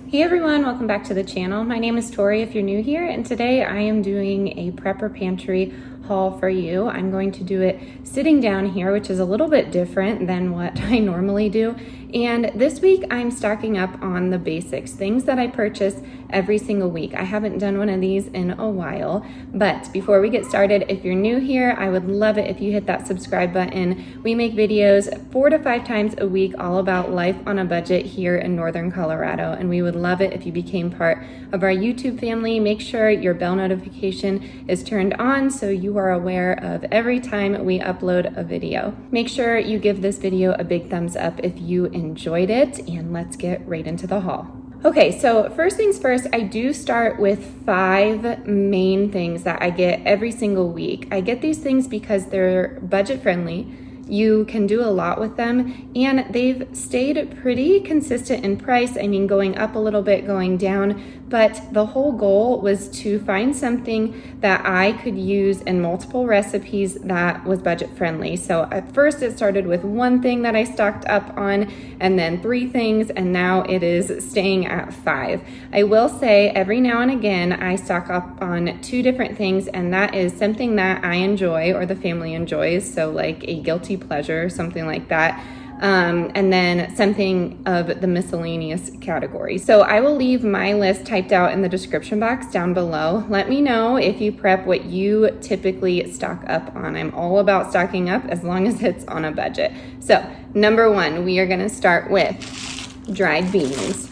Hey everyone, welcome back to the channel. My name is Tori if you're new here, and today I am doing a prepper pantry haul for you. I'm going to do it sitting down here, which is a little bit different than what I normally do. And this week I'm stocking up on the basics, things that I purchase every single week. I haven't done one of these in a while, but before we get started, if you're new here, I would love it if you hit that subscribe button. We make videos 4 to 5 times a week all about life on a budget here in Northern Colorado, and we would love it if you became part of our YouTube family. Make sure your bell notification is turned on so you are aware of every time we upload a video. Make sure you give this video a big thumbs up if you enjoyed it, and let's get right into the haul. Okay, so first things first, I do start with 5 main things that I get every single week. I get these things because they're budget friendly. You can do a lot with them, and they've stayed pretty consistent in price. I mean, going up a little bit, going down, but the whole goal was to find something that I could use in multiple recipes that was budget friendly. So at first it started with 1 thing that I stocked up on, and then 3 things, and now it is staying at 5. I will say every now and again I stock up on 2 different things, and that is something that I enjoy or the family enjoys, so like a guilty pleasure, something like that. And then something of the miscellaneous category. So I will leave my list typed out in the description box down below. Let me know if you prep what you typically stock up on. I'm all about stocking up as long as it's on a budget. So number 1, we are gonna start with dried beans.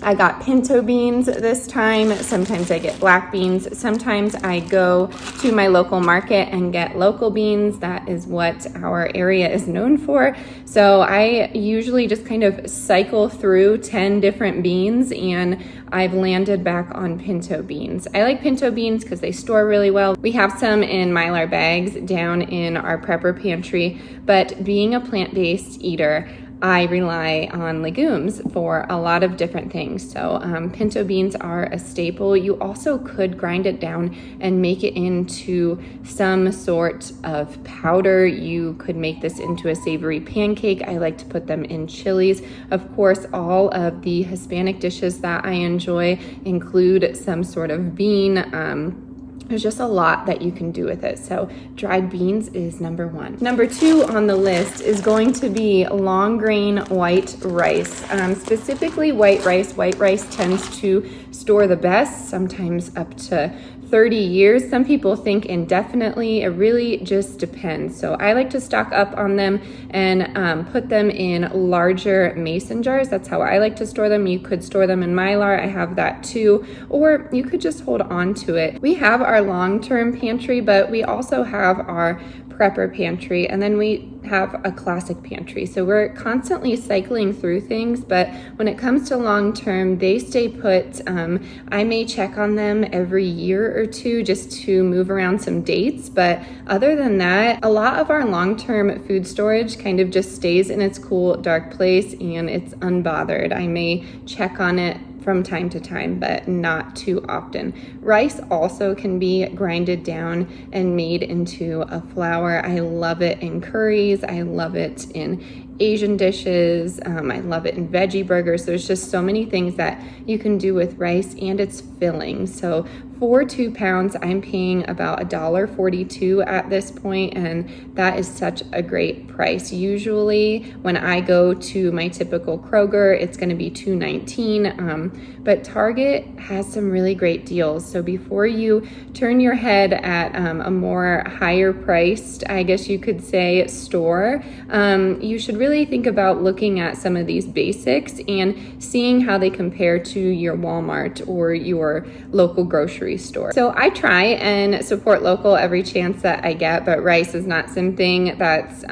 I got pinto beans this time. Sometimes I get black beans. Sometimes I go to my local market and get local beans. That is what our area is known for. So I usually just kind of cycle through 10 different beans, and I've landed back on pinto beans. I like pinto beans because they store really well. We have some in Mylar bags down in our prepper pantry, but being a plant-based eater, I rely on legumes for a lot of different things. So pinto beans are a staple. You also could grind it down and make it into some sort of powder. You could make this into a savory pancake. I like to put them in chilies. Of course, all of the Hispanic dishes that I enjoy include some sort of bean. There's just a lot that you can do with it. So dried beans is number 1. Number 2 on the list is going to be long grain white rice. Specifically white rice. White rice tends to store the best, sometimes up to 30 years. Some people think indefinitely. It really just depends. So I like to stock up on them and put them in larger mason jars. That's how I like to store them. You could store them in Mylar. I have that too. Or you could just hold on to it. We have our long-term pantry, but we also have our prepper pantry, and then we have a classic pantry. So we're constantly cycling through things, but when it comes to long-term, they stay put. I may check on them every year or 2 just to move around some dates, but other than that, a lot of our long-term food storage kind of just stays in its cool, dark place, and it's unbothered. I may check on it from time to time, but not too often. Rice also can be grinded down and made into a flour. I love it in curries. I love it in Asian dishes. I love it in veggie burgers. There's just so many things that you can do with rice, and it's filling. So for 2 pounds, I'm paying about $1.42 at this point, and that is such a great price. Usually when I go to my typical Kroger, it's gonna be $2.19, but Target has some really great deals. So before you turn your head at a more higher priced, I guess you could say, store, you should really think about looking at some of these basics and seeing how they compare to your Walmart or your local grocery store. So I try and support local every chance that I get, but rice is not something that's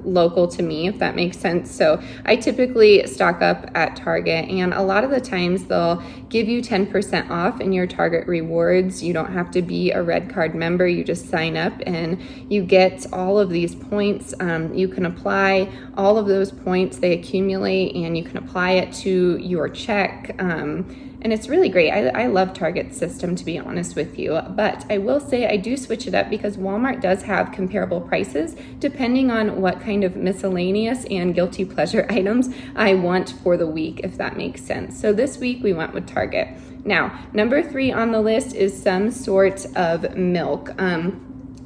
local to me, if that makes sense. So I typically stock up at Target, and a lot of the times they'll give you 10% off in your Target rewards. You don't have to be a red card member. You just sign up and you get all of these points. You can apply all of those points. They accumulate, and you can apply it to your check. And it's really great. I love Target's system, to be honest with you. but I will say I do switch it up because Walmart does have comparable prices depending on what kind of miscellaneous and guilty pleasure items I want for the week, if that makes sense. So this week we went with Target. Now, number 3 on the list is some sort of milk.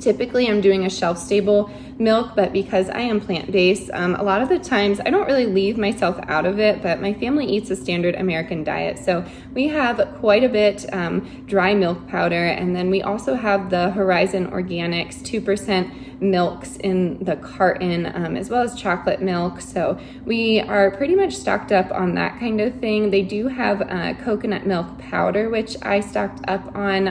Typically I'm doing a shelf-stable milk, but because I am plant-based, a lot of the times I don't really leave myself out of it, but my family eats a standard American diet. So we have quite a bit dry milk powder, and then we also have the Horizon Organics 2% milks in the carton, as well as chocolate milk. So we are pretty much stocked up on that kind of thing. They do have coconut milk powder, which I stocked up on.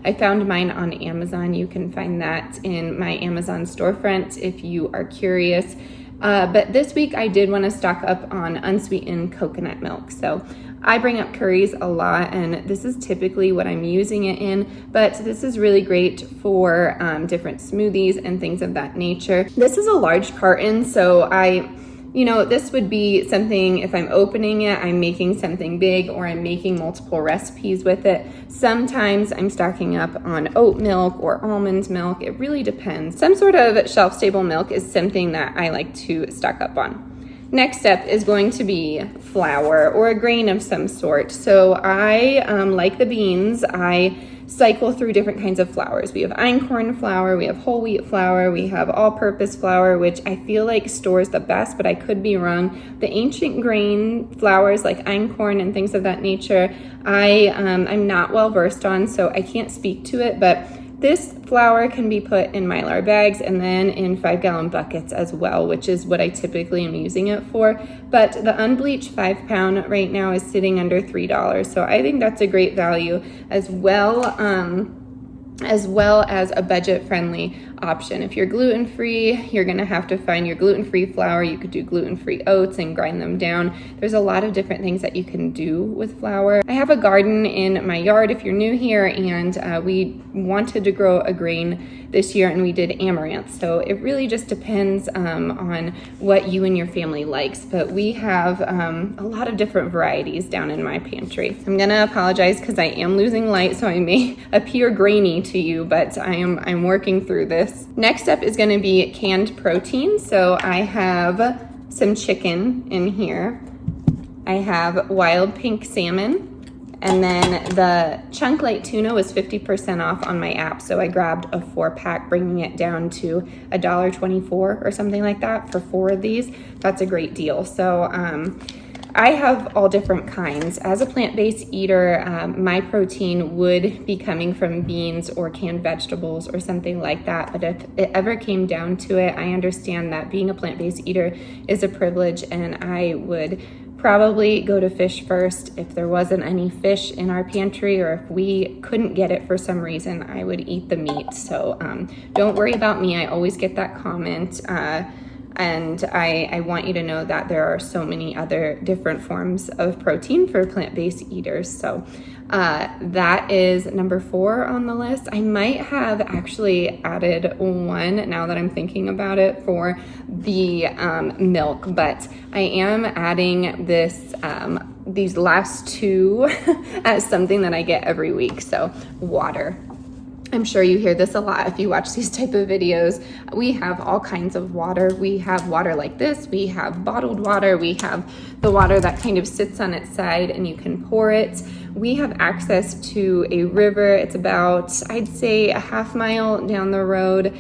I found mine on Amazon. You can find that in my Amazon storefront if you are curious. But this week I did want to stock up on unsweetened coconut milk. So I bring up curries a lot, and this is typically what I'm using it in, but this is really great for different smoothies and things of that nature. This is a large carton, so this would be something, if I'm opening it, I'm making something big, or I'm making multiple recipes with it. Sometimes I'm stocking up on oat milk or almond milk. It really depends. Some sort of shelf-stable milk is something that I like to stock up on. Next step is going to be flour or a grain of some sort. So I, like the beans, I cycle through different kinds of flours. We have einkorn flour, we have whole wheat flour, we have all-purpose flour, which I feel like stores the best, but I could be wrong. The ancient grain flours like einkorn and things of that nature, I'm not well versed on, so I can't speak to it, but this flour can be put in Mylar bags and then in 5-gallon buckets as well, which is what I typically am using it for. But the unbleached 5-pound right now is sitting under $3. So I think that's a great value as well as a budget-friendly option. If you're gluten-free, you're gonna have to find your gluten-free flour. You could do gluten-free oats and grind them down. There's a lot of different things that you can do with flour. I have a garden in my yard if you're new here, and we wanted to grow a grain this year, and we did amaranth. So it really just depends on what you and your family likes, but we have a lot of different varieties down in my pantry. I'm gonna apologize because I am losing light, so I may appear grainy to you, but I'm working through this. Next up is going to be canned protein. So I have some chicken in here. I have wild pink salmon, and then the chunk light tuna was 50% off on my app. So I grabbed a 4-pack, bringing it down to $1.24 or something like that for 4 of these. That's a great deal. So I have all different kinds. As a plant-based eater, my protein would be coming from beans or canned vegetables or something like that. But if it ever came down to it, I understand that being a plant-based eater is a privilege, and I would probably go to fish first. If there wasn't any fish in our pantry, or if we couldn't get it for some reason, I would eat the meat. So don't worry about me. I always get that comment. And I want you to know that there are so many other different forms of protein for plant-based eaters. So that is number 4 on the list. I might have actually added one, now that I'm thinking about it, for the milk, but I am adding this these last 2 as something that I get every week. So water. I'm sure you hear this a lot if you watch these type of videos. We have all kinds of water. We have water like this. We have bottled water. We have the water that kind of sits on its side and you can pour it. We have access to a river. It's about, I'd say, a half mile down the road.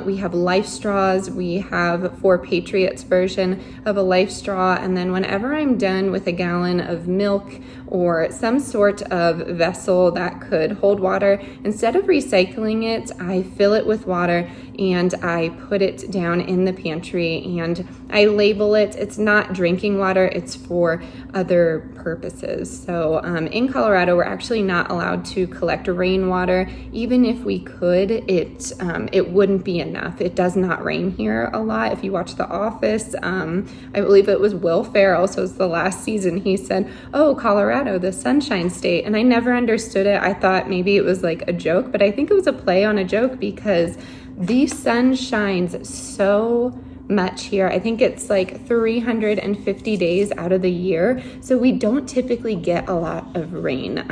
We have life straws. We have 4 Patriots version of a life straw. And then whenever I'm done with a gallon of milk or some sort of vessel that could hold water, instead of recycling it, I fill it with water and I put it down in the pantry and I label it. It's not drinking water, it's for other purposes. So in Colorado, we're actually not allowed to collect rainwater. Even if we could, it wouldn't be enough. It does not rain here a lot. If you watch The Office, I believe it was Will Ferrell, so it's the last season, he said, "Oh, Colorado, the sunshine state." And I never understood it. I thought maybe it was like a joke, but I think it was a play on a joke because the sun shines so much here. I think it's like 350 days out of the year, so we don't typically get a lot of rain.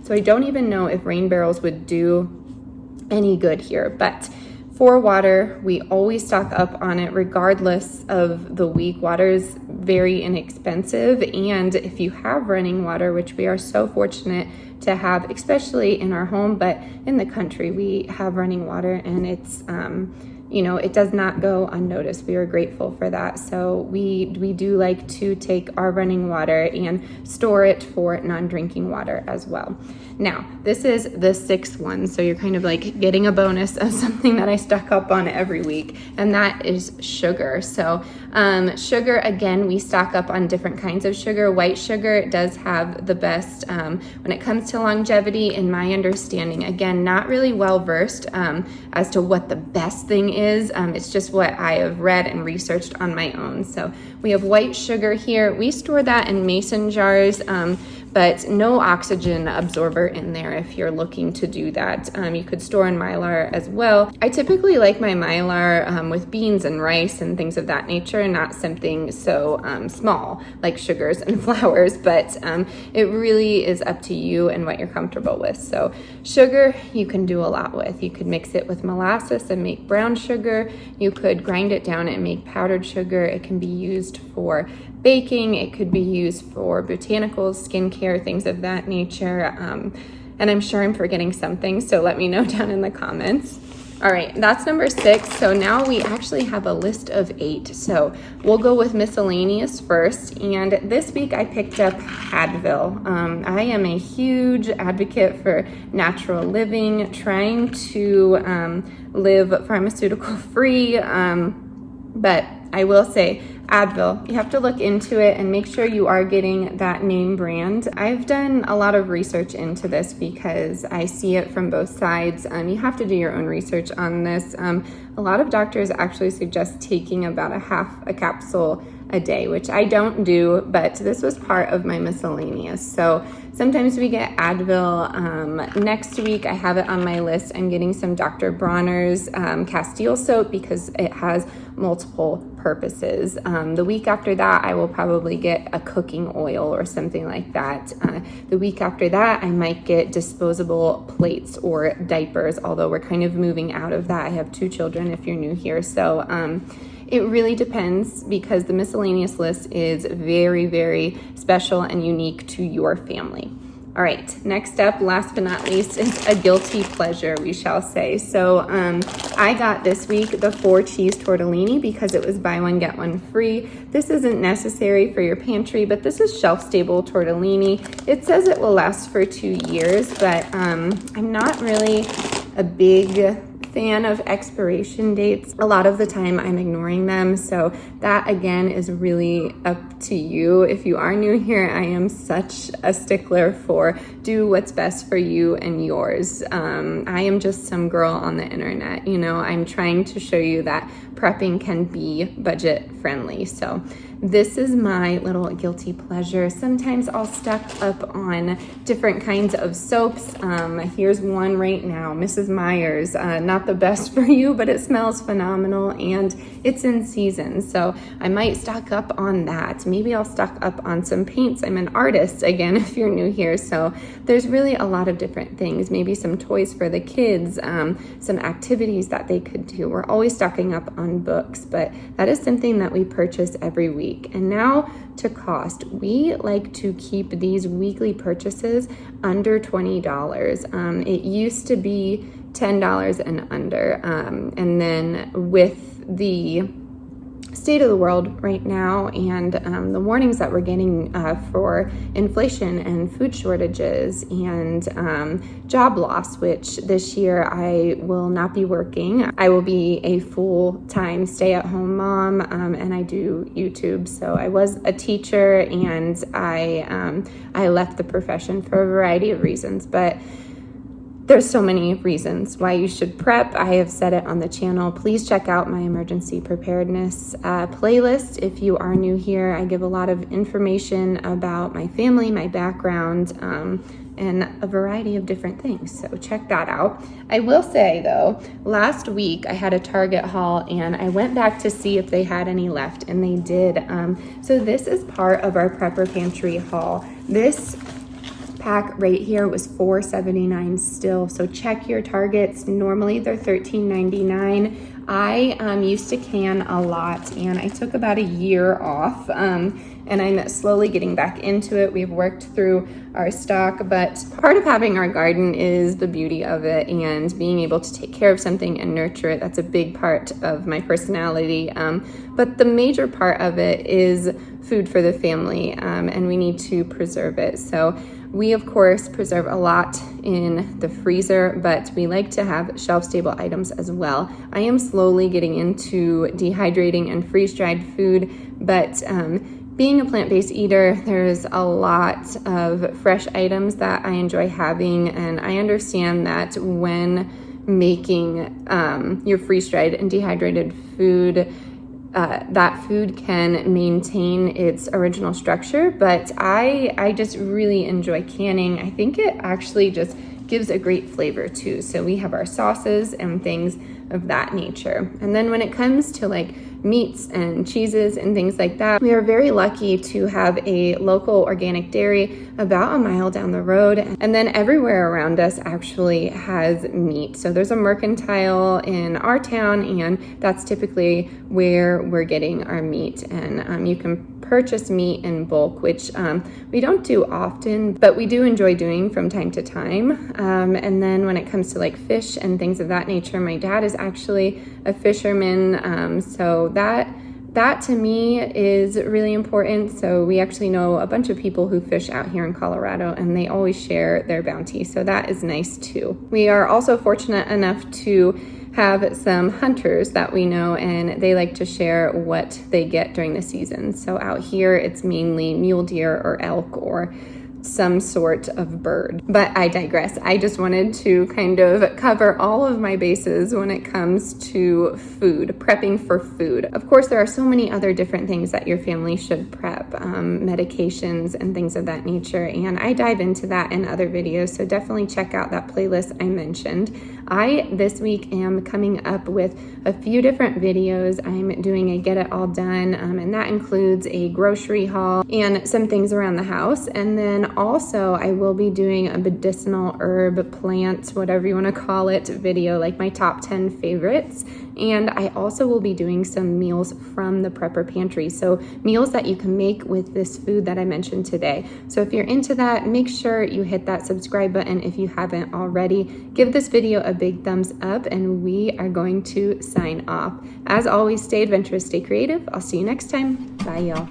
So I don't even know if rain barrels would do any good here, but for water, we always stock up on it regardless of the week. Water is very inexpensive, and if you have running water, which we are so fortunate to have, especially in our home, but in the country, we have running water, and it's it does not go unnoticed. We are grateful for that. So we do like to take our running water and store it for non-drinking water as well. Now, this is the sixth one, so you're kind of like getting a bonus of something that I stock up on every week, and that is sugar. So sugar, again, we stock up on different kinds of sugar. White sugar does have the best when it comes to longevity, in my understanding. Again, not really well versed as to what the best thing is. It's just what I have read and researched on my own. So we have white sugar here. We store that in mason jars, but no oxygen absorber in there if you're looking to do that. You could store in Mylar as well. I typically like my Mylar with beans and rice and things of that nature, not something so small like sugars and flours, but it really is up to you and what you're comfortable with. So sugar, you can do a lot with. You could mix it with molasses and make brown sugar. You could grind it down and make powdered sugar. It can be used for baking. It could be used for botanicals, skincare, things of that nature. And I'm sure I'm forgetting something, so let me know down in the comments. All right, that's number 6. So now we actually have a list of 8. So we'll go with miscellaneous first. And this week I picked up Advil. I am a huge advocate for natural living, trying to live pharmaceutical free. But I will say, Advil, you have to look into it and make sure you are getting that name brand. I've done a lot of research into this because I see it from both sides. You have to do your own research on this. A lot of doctors actually suggest taking about a capsule a day, which I don't do, but this was part of my miscellaneous. So sometimes we get Advil. Next week, I have it on my list. I'm getting some Dr. Bronner's Castile soap because it has multiple purposes. The week after that, I will probably get a cooking oil or something like that. The week after that, I might get disposable plates or diapers, although we're kind of moving out of that. I have 2 children if you're new here. So it really depends because the miscellaneous list is very, very special and unique to your family. All right, next up, last but not least, is a guilty pleasure, we shall say. So I got this week the 4 cheese tortellini because it was buy one, get one free. This isn't necessary for your pantry, but this is shelf-stable tortellini. It says it will last for 2 years, but I'm not really a big fan of expiration dates. A lot of the time I'm ignoring them, so that again is really up to you. If you are new here, I am such a stickler for do what's best for you and yours. I am just some girl on the internet, I'm trying to show you that prepping can be budget friendly. So this is my little guilty pleasure. Sometimes I'll stock up on different kinds of soaps. Here's one right now, Mrs. Meyer's. Not the best for you, but it smells phenomenal and it's in season. So I might stock up on that. Maybe I'll stock up on some paints. I'm an artist, again, if you're new here. So there's really a lot of different things. Maybe some toys for the kids, some activities that they could do. We're always stocking up on books, but that is something that we purchase every week. And now to cost, we like to keep these weekly purchases under $20. It used to be $10 and under. And then with the state of the world right now and the warnings that we're getting for inflation and food shortages and job loss, which this year I will not be working. I will be a full-time stay-at-home mom and I do YouTube. So I was a teacher and I left the profession for a variety of reasons, but There's so many reasons why you should prep. I have said it on the channel. Please check out my emergency preparedness playlist. If you are new here, I give a lot of information about my family, my background, and a variety of different things. So check that out. I will say though, last week I had a Target haul and I went back to see if they had any left, and they did. So this is part of our Prepper Pantry haul. This pack right here was $4.79 still, so check your Targets. Normally they're $13.99. I used to can a lot, and I took about a year off, and I'm slowly getting back into it. We've worked through our stock, but part of having our garden is the beauty of it and being able to take care of something and nurture it. That's a big part of my personality, but the major part of it is food for the family, and we need to preserve it. So we, of course, preserve a lot in the freezer, but we like to have shelf-stable items as well. I am slowly getting into dehydrating and freeze-dried food, but being a plant-based eater, there's a lot of fresh items that I enjoy having, and I understand that when making your freeze-dried and dehydrated food, that food can maintain its original structure, but I just really enjoy canning. I think it actually just gives a great flavor too. So we have our sauces and things of that nature. And then when it comes to like meats and cheeses and things like that, we are very lucky to have a local organic dairy about a mile down the road. And then everywhere around us actually has meat. So there's a mercantile in our town, and that's typically where we're getting our meat. And you can purchase meat in bulk, which we don't do often, but we do enjoy doing from time to time. And then when it comes to like fish and things of that nature, my dad is actually a fisherman, so that to me is really important. So we actually know a bunch of people who fish out here in Colorado, and they always share their bounty, so that is nice too. We are also fortunate enough to have some hunters that we know, and they like to share what they get during the season. So out here it's mainly mule deer or elk or some sort of bird. But I digress. I just wanted to kind of cover all of my bases when it comes to food, prepping for food. Of course, there are so many other different things that your family should prep, medications and things of that nature, and I dive into that in other videos, so definitely check out that playlist I mentioned. I, this week, am coming up with a few different videos. I'm doing a get it all done, and that includes a grocery haul and some things around the house. And then also I will be doing a medicinal herb, plant, whatever you want to call it, video, like my top 10 favorites. And I also will be doing some meals from the Prepper Pantry, so meals that you can make with this food that I mentioned today. So if you're into that, make sure you hit that subscribe button if you haven't already. Give this video a big thumbs up, and we are going to sign off. As always, stay adventurous, stay creative. I'll see you next time. Bye, y'all.